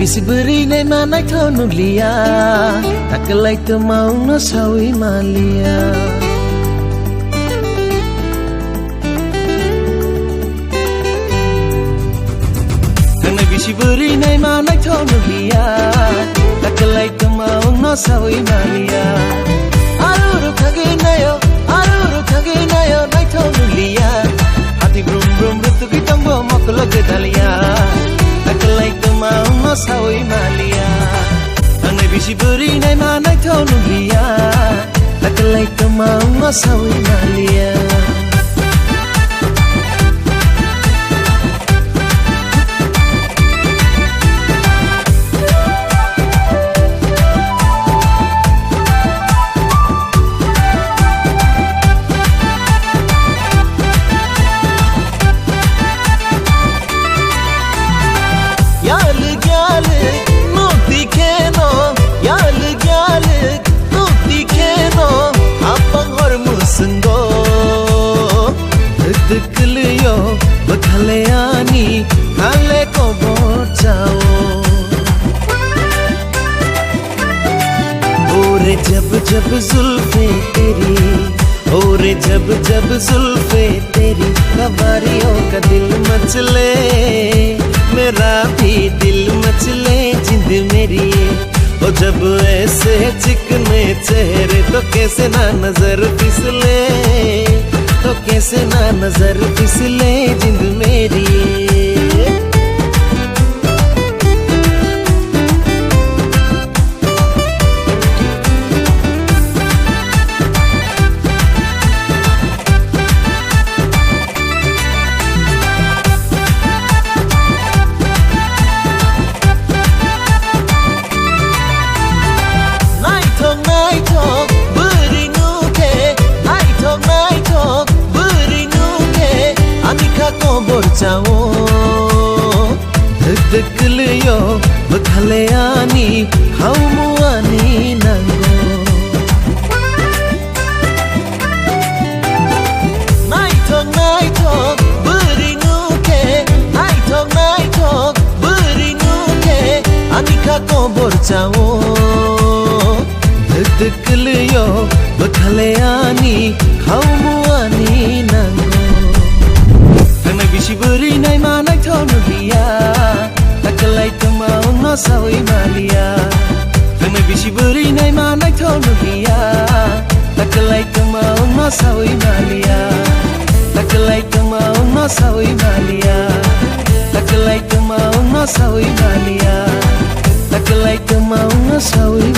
bisi beri nei manai thonu lia takalai tu mau no sawi malia Hana bisi beri nei manai thonu lia takalai tu mau no sawi malia Aruru thagi nayo nai thonu lia hati brum brum rutu kitang bo moklo gedalia takalai tu mau no sawi malia Hana bisi beri nei manai thonu lia takalai tu mau no sawi malia Dikliyo bakhalayani khale ko bachao Ore jab jab जुल्फे तेरी Ore जब जब जुल्फे तेरी कवारियों का दिल मचले मेरा भी दिल मचले जिंद मेरी ओ जब ऐसे चिकने चेहरे तो कैसे ना नजर फिसले तो कैसे ना नजर फिसले जिंद मेरी जाओ धक लियो बखलेयानी खाऊमुआनी नंगो नाइटो बरिनुके नाइटो बरिनुके अनिका को बोरचाओ धक लियो बखलेयानी खाऊमुआनी नंगो Bisi beri nei manai thonu lia takalai tu mau no sawi malia Hana bisi beri nei manai thonu lia takalai tu mau no sawi malia takalai tu mau no sawi malia takalai tu mau no sawi malia takalai tu mau no sawi